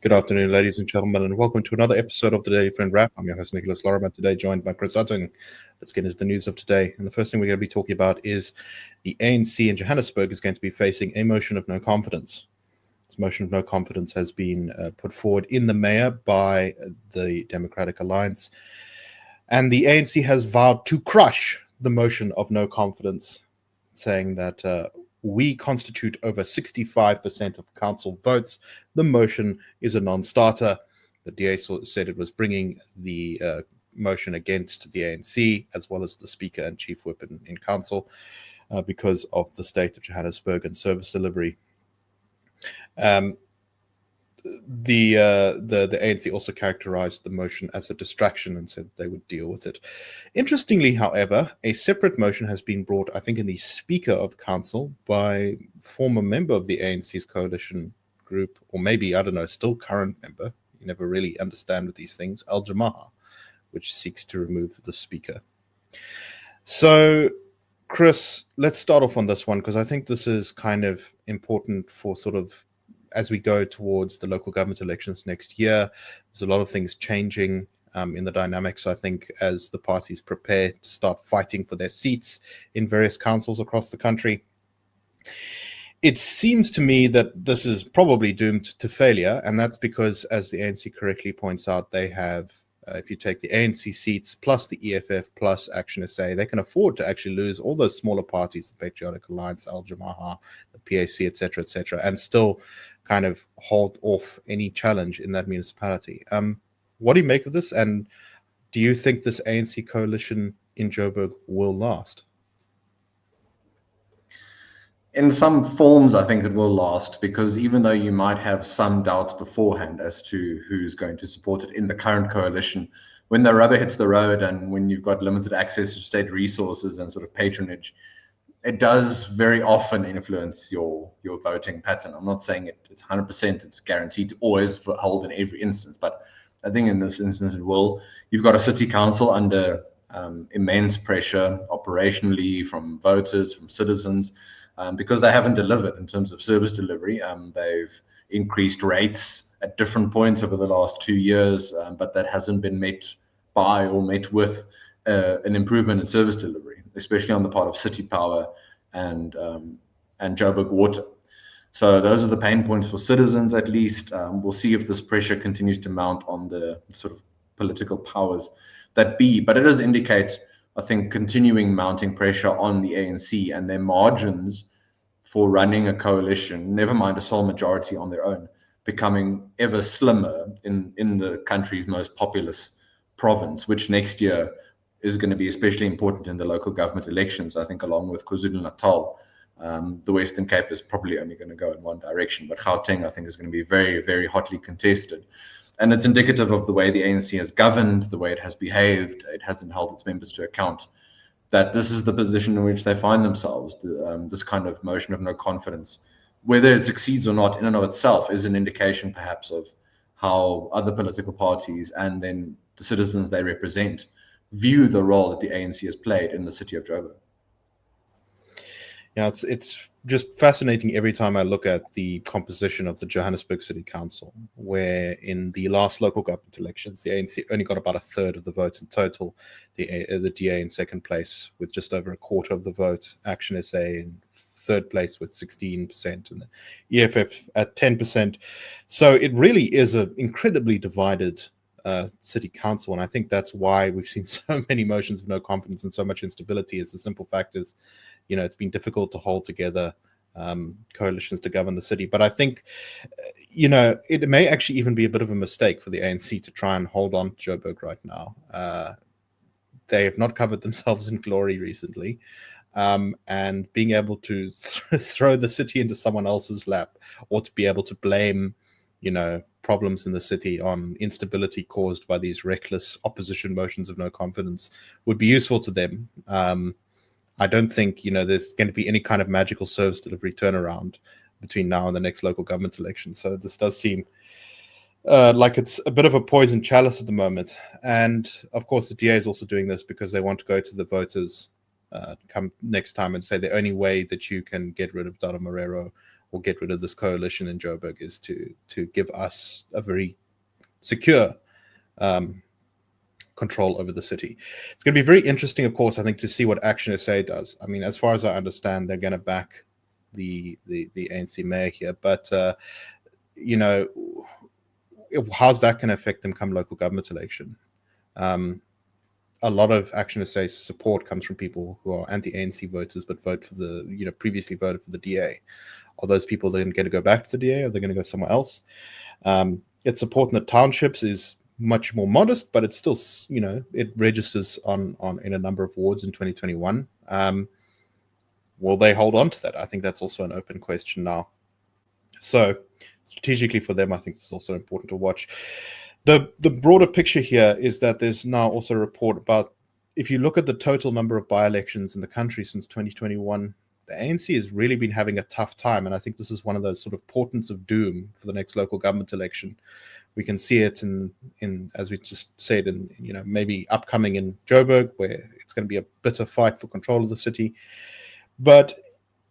Good afternoon, ladies and gentlemen, and welcome to another episode of the Daily Friend Wrap. I'm your host, Lorimer, today joined by Chris Hattingh. Let's get into the news of today. And the first thing we're going to be talking about is the ANC in Johannesburg is going to be facing a motion of no confidence. This motion of no confidence has been put forward in the mayor by the Democratic Alliance. And the ANC has vowed to crush the motion of no confidence, saying that we constitute over 65% of council votes. The motion is a non-starter. The DA said it was bringing the motion against the ANC, as well as the Speaker and Chief Whip in council, because of the state of Johannesburg and service delivery. The ANC also characterized the motion as a distraction and said they would deal with it. Interestingly, however, a separate motion has been brought, I think, in the Speaker of Council by former member of the ANC's coalition group, or maybe, I don't know, still current member. You never really understand with these things, Al-Jamaha, which seeks to remove the Speaker. So, Chris, let's start off on this one, because I think this is kind of important for sort of as we go towards the local government elections next year. There's a lot of things changing in the dynamics, I think, as the parties prepare to start fighting for their seats in various councils across the country. It seems to me that this is probably doomed to failure, and that's because, as the ANC correctly points out, they have, if you take the ANC seats plus the EFF plus Action SA, they can afford to actually lose all those smaller parties, the Patriotic Alliance, Al-Jamaha, the PAC, etc., and still kind of hold off any challenge in that municipality. What do you make of this? And do you think this ANC coalition in Joberg will last? In some forms, I think it will last, because even though you might have some doubts beforehand as to who's going to support it in the current coalition, when the rubber hits the road and when you've got limited access to state resources and sort of patronage, it does very often influence your voting pattern. I'm not saying it's 100%, it's guaranteed to always hold in every instance, but I think in this instance it will. You've got a city council under immense pressure operationally from voters, from citizens, because they haven't delivered in terms of service delivery. They've increased rates at different points over the last 2 years, but that hasn't been met by or met with an improvement in service delivery, especially on the part of City Power and Joburg Water. So those are the pain points for citizens, at least. We'll see if this pressure continues to mount on the sort of political powers that be. But it does indicate, I think, continuing mounting pressure on the ANC and their margins for running a coalition, never mind a sole majority on their own, becoming ever slimmer in the country's most populous province, which next year is going to be especially important in the local government elections. I think along with KwaZulu-Natal, the Western Cape is probably only going to go in one direction, but Gauteng, I think, is going to be very, very hotly contested. And it's indicative of the way the ANC has governed, the way it has behaved. It hasn't held its members to account, that this is the position in which they find themselves. This kind of motion of no confidence, whether it succeeds or not in and of itself, is an indication perhaps of how other political parties and then the citizens they represent view the role that the ANC has played in the city of Joburg. Yeah, it's just fascinating every time I look at the composition of the Johannesburg City Council, where in the last local government elections, the ANC only got about a third of the votes in total. The DA in second place with just over a quarter of the vote, Action SA in third place with 16%, and the EFF at 10%. So it really is an incredibly divided city council, and I think that's why we've seen so many motions of no confidence and so much instability. Is the simple fact is, it's been difficult to hold together coalitions to govern the city. But I think, it may actually even be a bit of a mistake for the ANC to try and hold on to Joburg right now. They have not covered themselves in glory recently. And being able to throw the city into someone else's lap, or to be able to blame, problems in the city on instability caused by these reckless opposition motions of no confidence, would be useful to them. I don't think, there's going to be any kind of magical service delivery turnaround between now and the next local government election. So this does seem like it's a bit of a poison chalice at the moment. And of course, the DA is also doing this because they want to go to the voters come next time and say the only way that you can get rid of Dada Marrero or get rid of this coalition in Joburg is to give us a very secure control over the city. It's going to be very interesting, of course, I think, to see what Action SA does. I mean, as far as I understand, they're going to back the ANC mayor here, but you know, how's that going to affect them come local government election? A lot of Action SA's support comes from people who are anti-ANC voters but vote for the, previously voted for the DA. Are those people then going to go back to the DA, or are they going to go somewhere else? Its support in the townships is much more modest, but it's still, it registers on in a number of wards in 2021. Will they hold on to that? I think that's also an open question now. So strategically for them, I think it's also important to watch. The broader picture here is that there's now also a report about, if you look at the total number of by-elections in the country since 2021, the ANC has really been having a tough time. And I think this is one of those sort of portents of doom for the next local government election. We can see it in as we just said, in maybe upcoming in Joburg, where it's going to be a bitter fight for control of the city. But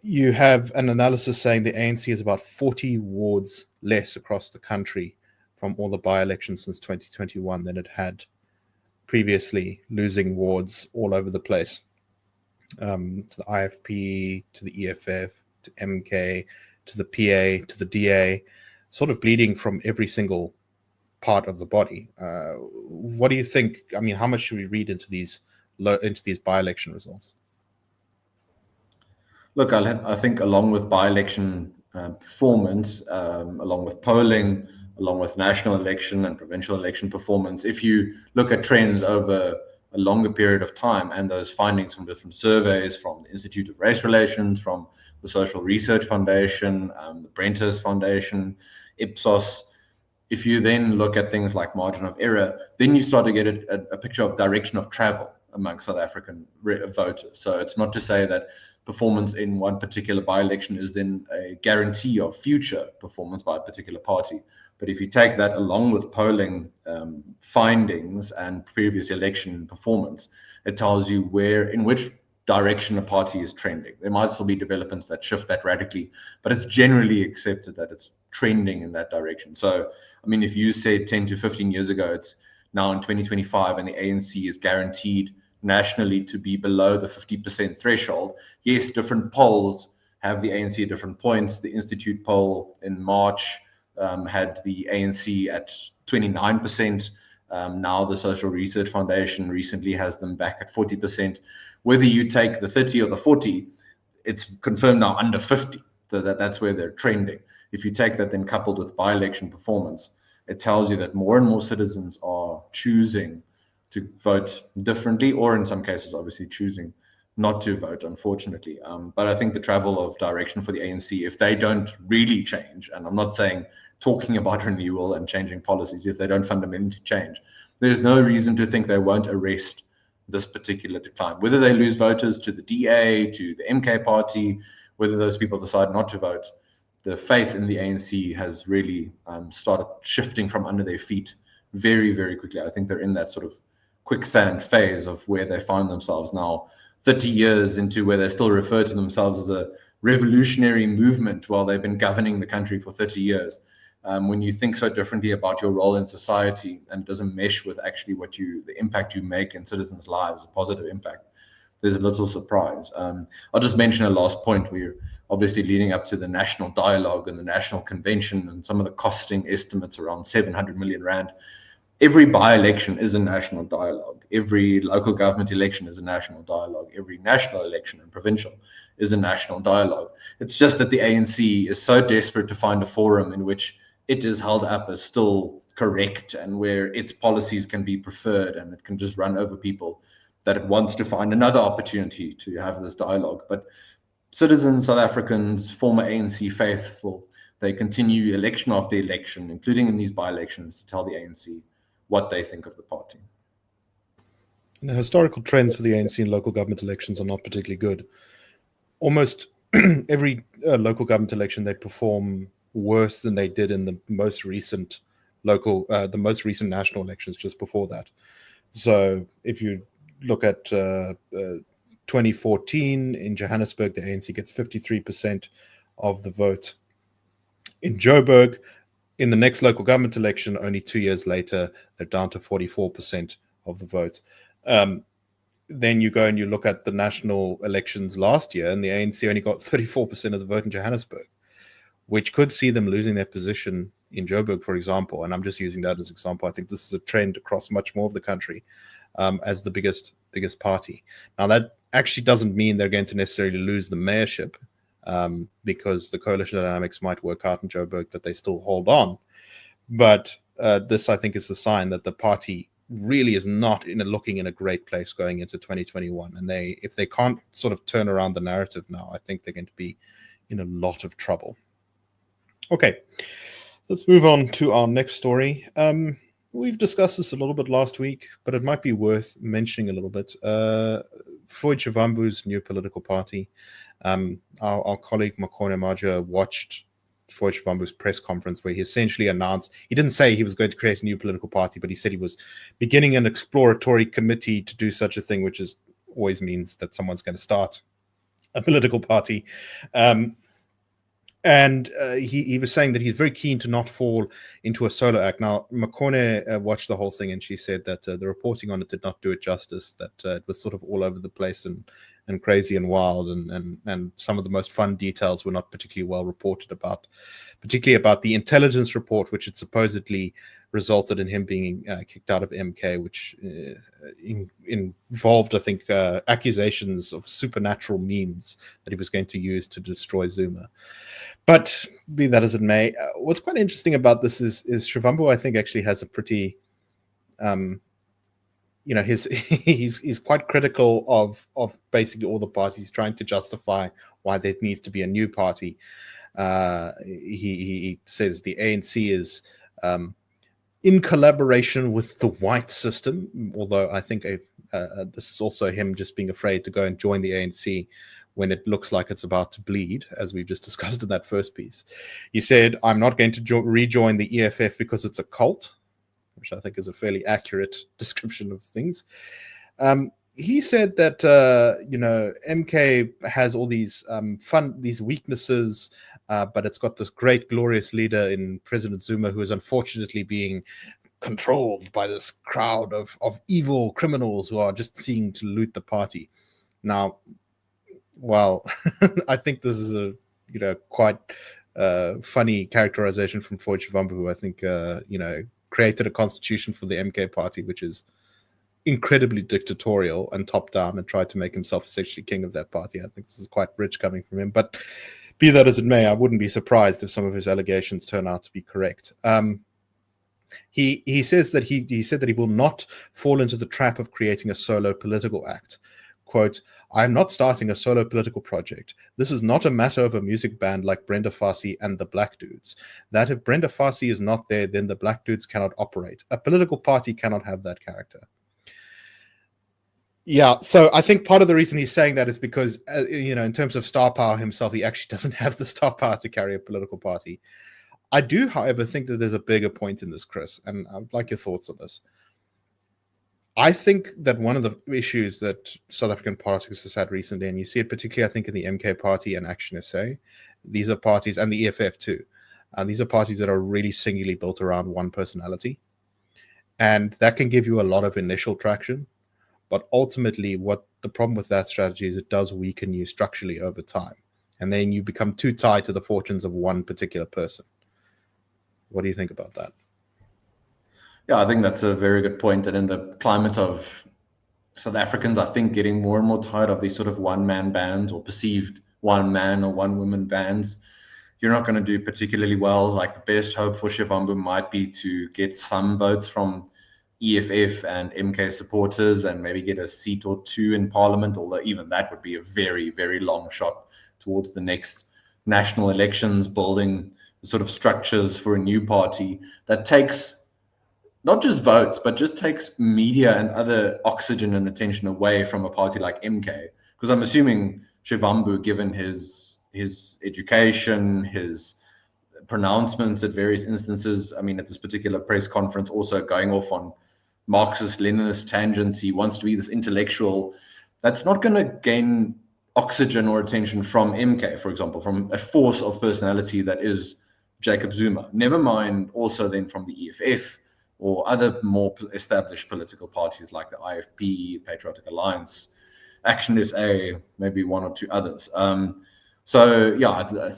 you have an analysis saying the ANC is about 40 wards less across the country from all the by-elections since 2021 than it had previously, losing wards all over the place, to the IFP, to the EFF, to MK, to the PA, to the DA, sort of bleeding from every single part of the body. What do you think? I mean, how much should we read into these by-election results? Look, I think along with by-election performance, along with polling, along with national election and provincial election performance, if you look at trends over a longer period of time and those findings from different surveys, from the Institute of Race Relations, from the Social Research Foundation, the Brentis Foundation, Ipsos, if you then look at things like margin of error, then you start to get a picture of direction of travel among South African voters. So it's not to say that performance in one particular by-election is then a guarantee of future performance by a particular party. But if you take that along with polling findings and previous election performance, it tells you in which direction a party is trending. There might still be developments that shift that radically, but it's generally accepted that it's trending in that direction. So, I mean, if you said 10 to 15 years ago, it's now in 2025 and the ANC is guaranteed nationally to be below the 50% threshold. Yes, different polls have the ANC at different points. The Institute poll in March had the ANC at 29%. Now the Social Research Foundation recently has them back at 40%. Whether you take the 30 or the 40, it's confirmed now under 50. So that's where they're trending. If you take that then coupled with by-election performance, it tells you that more and more citizens are choosing to vote differently, or in some cases, obviously choosing not to vote, unfortunately. But I think the travel of direction for the ANC, if they don't really change, and I'm not saying talking about renewal and changing policies, if they don't fundamentally change, there's no reason to think they won't arrest this particular decline. Whether they lose voters to the DA, to the MK party, whether those people decide not to vote, the faith in the ANC has really started shifting from under their feet very, very quickly. I think they're in that sort of quicksand phase of where they find themselves now, 30 years into where they still refer to themselves as a revolutionary movement while they've been governing the country for 30 years. When you think so differently about your role in society and it doesn't mesh with actually the impact you make in citizens' lives, a positive impact, there's a little surprise. I'll just mention a last point. We're obviously leading up to the national dialogue and the national convention, and some of the costing estimates around 700 million rand. Every by-election is a national dialogue. Every local government election is a national dialogue. Every national election and provincial is a national dialogue. It's just that the ANC is so desperate to find a forum in which it is held up as still correct and where its policies can be preferred and it can just run over people, that it wants to find another opportunity to have this dialogue. But citizens, South Africans, former ANC faithful, they continue election after election, including in these by-elections, to tell the ANC what they think of the party. And the historical trends for the ANC in local government elections are not particularly good. Almost every local government election, they perform worse than they did in the most recent national elections just before that. So if you look at 2014 in Johannesburg, the ANC gets 53% of the vote. In Joberg, in the next local government election, only 2 years later, they're down to 44% of the vote. Then you go and you look at the national elections last year, and the ANC only got 34% of the vote in Johannesburg, which could see them losing their position in Joburg, for example. And I'm just using that as an example. I think this is a trend across much more of the country as the biggest party. Now, that actually doesn't mean they're going to necessarily lose the mayorship because the coalition dynamics might work out in Joburg that they still hold on. But this, I think, is the sign that the party really is not looking in a great place going into 2021. And if they can't sort of turn around the narrative now, I think they're going to be in a lot of trouble. Okay, let's move on to our next story. We've discussed this a little bit last week, but it might be worth mentioning a little bit. Floyd Shivambu's new political party. Our colleague Makone Maja watched Floyd Shivambu's press conference where he essentially announced, he didn't say he was going to create a new political party, but he said he was beginning an exploratory committee to do such a thing, which always means that someone's going to start a political party. And he was saying that he's very keen to not fall into a solo act. Now, Makone watched the whole thing, and she said that the reporting on it did not do it justice, that it was sort of all over the place and crazy and wild, and some of the most fun details were not particularly well reported about, particularly about the intelligence report, which had supposedly resulted in him being kicked out of MK, which involved, I think, accusations of supernatural means that he was going to use to destroy Zuma. But be that as it may, what's quite interesting about this is Shivambu, I think, actually has a pretty, he's quite critical of basically all the parties, trying to justify why there needs to be a new party. He says the ANC is in collaboration with the white system, although I think this is also him just being afraid to go and join the ANC when it looks like it's about to bleed, as we've just discussed in that first piece. He said, I'm not going to rejoin the EFF because it's a cult, which I think is a fairly accurate description of things. He said that, MK has all these these weaknesses, but it's got this great, glorious leader in President Zuma, who is unfortunately being controlled by this crowd of evil criminals who are just seeking to loot the party. Now, well, I think this is a quite funny characterization from Floyd Shivambu, who I think created a constitution for the MK party, which is incredibly dictatorial and top down, and tried to make himself essentially king of that party. I think this is quite rich coming from him. But be that as it may, I wouldn't be surprised if some of his allegations turn out to be correct. He says that he said that he will not fall into the trap of creating a solo political act. Quote, I'm not starting a solo political project. This is not a matter of a music band like Brenda Fassie and the Black Dudes. That if Brenda Fassie is not there, then the Black Dudes cannot operate. A political party cannot have that character. Yeah, so I think part of the reason he's saying that is because, in terms of star power himself, he actually doesn't have the star power to carry a political party. I do, however, think that there's a bigger point in this, Chris, and I'd like your thoughts on this. I think that one of the issues that South African politics has had recently, and you see it particularly, I think, in the MK party and Action SA, these are parties, and the EFF too, and these are parties that are really singularly built around one personality. And that can give you a lot of initial traction. But ultimately, what the problem with that strategy is, it does weaken you structurally over time. And then you become too tied to the fortunes of one particular person. What do you think about that? Yeah, I think that's a very good point. And in the climate of South Africans, I think, getting more and more tired of these sort of one-man bands or perceived one-man or one-woman bands, you're not going to do particularly well. Like, the best hope for Shivambu might be to get some votes from EFF and MK supporters and maybe get a seat or two in parliament, although even that would be a very, very long shot towards the next national elections, building the sort of structures for a new party that takes not just votes, but just takes media and other oxygen and attention away from a party like MK. Because I'm assuming Shivambu, given his education, his pronouncements at various instances, I mean, at this particular press conference, also going off on Marxist-Leninist tangents, he wants to be this intellectual. That's not going to gain oxygen or attention from MK, for example, from a force of personality that is Jacob Zuma. Never mind also then from the EFF or other more established political parties like the IFP, Patriotic Alliance, Action SA, maybe one or two others. So yeah,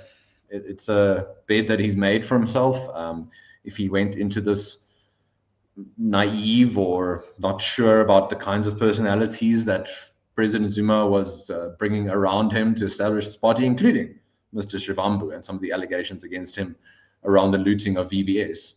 it's a bed that he's made for himself. If he went into this naive or not sure about the kinds of personalities that President Zuma was bringing around him to establish his party, including Mr. Shivambu and some of the allegations against him around the looting of VBS.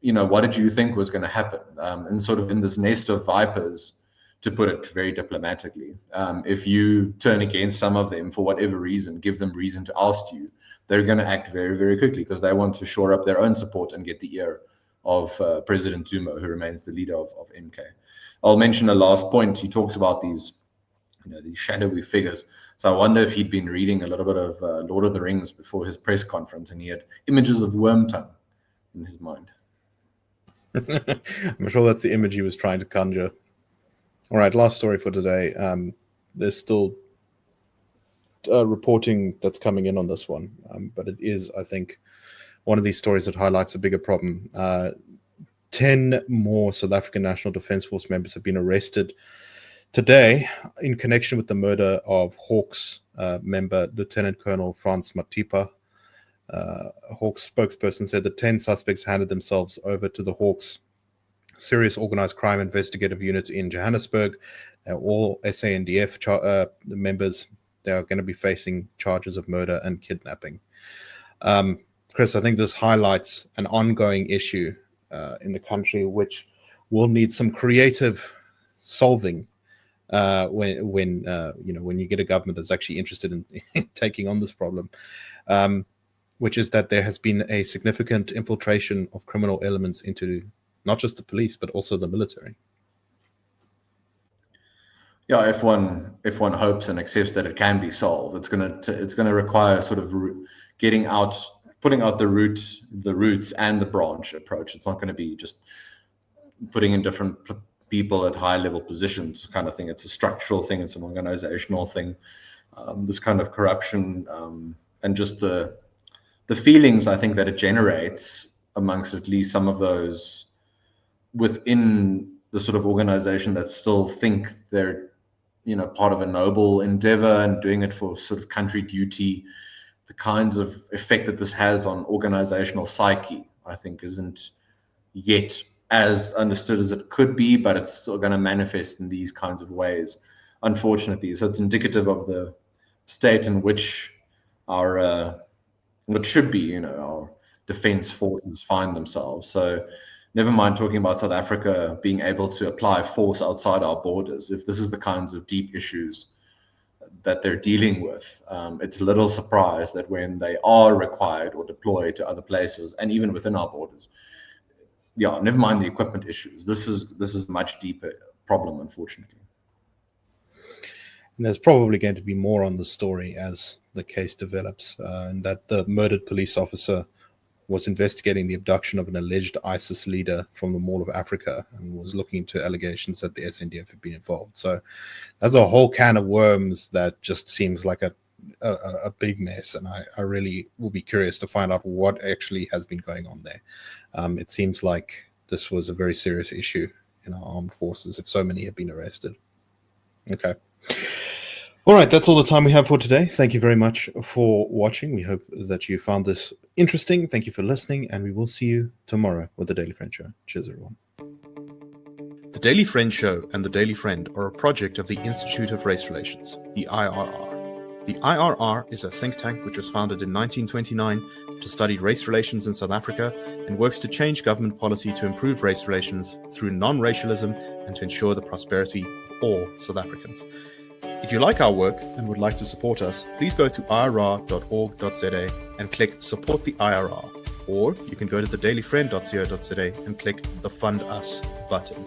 What did you think was going to happen? And sort of in this nest of vipers, to put it very diplomatically, if you turn against some of them for whatever reason, give them reason to oust you, they're going to act very, very quickly because they want to shore up their own support and get the ear of President Zuma, who remains the leader of MK. I'll mention a last point. He talks about these shadowy figures. So I wonder if he'd been reading a little bit of Lord of the Rings before his press conference and he had images of Wormtongue in his mind. I'm sure that's the image he was trying to conjure. All right, last story for today. There's still reporting that's coming in on this one, but it is, I think, one of these stories that highlights a bigger problem. 10 more South African National Defence Force members have been arrested today in connection with the murder of Hawks member Lieutenant Colonel Frans Matipa. Hawks spokesperson said the 10 suspects handed themselves over to the Hawks Serious Organized Crime Investigative Unit in Johannesburg. They're all SANDF members. They are going to be facing charges of murder and kidnapping. Chris, I think this highlights an ongoing issue in the country, which will need some creative solving when you get a government that's actually interested in taking on this problem, which is that there has been a significant infiltration of criminal elements into not just the police but also the military. Yeah, if one hopes and accepts that it can be solved, it's gonna require sort of putting out the roots and the branch approach. It's not going to be just putting in different people at high level positions kind of thing. It's a structural thing. It's an organizational thing. This kind of corruption and just the feelings I think that it generates amongst at least some of those within the sort of organization that still think they're part of a noble endeavor and doing it for sort of country duty. The kinds of effect that this has on organizational psyche, I think, isn't yet as understood as it could be, but it's still going to manifest in these kinds of ways, unfortunately. So it's indicative of the state in which what should be, our defense forces find themselves. So never mind talking about South Africa being able to apply force outside our borders. If this is the kinds of deep issues that they're dealing with, it's a little surprise that when they are required or deployed to other places and even within our borders, never mind the equipment issues. This is a much deeper problem, unfortunately. And there's probably going to be more on the story as the case develops, and that the murdered police officer was investigating the abduction of an alleged ISIS leader from the Mall of Africa and was looking into allegations that the SNDF had been involved. So there's a whole can of worms that just seems like a big mess, and I really will be curious to find out what actually has been going on there. It seems like this was a very serious issue in our armed forces if so many have been arrested. Okay. All right, that's all the time we have for today. Thank you very much for watching. We hope that you found this interesting. Thank you for listening, and we will see you tomorrow with The Daily Friend Show. Cheers, everyone. The Daily Friend Show and The Daily Friend are a project of the Institute of Race Relations, the IRR. The IRR is a think tank which was founded in 1929 to study race relations in South Africa and works to change government policy to improve race relations through non-racialism and to ensure the prosperity of all South Africans. If you like our work and would like to support us, please go to irr.org.za and click Support the IRR. Or you can go to thedailyfriend.co.za and click the Fund Us button.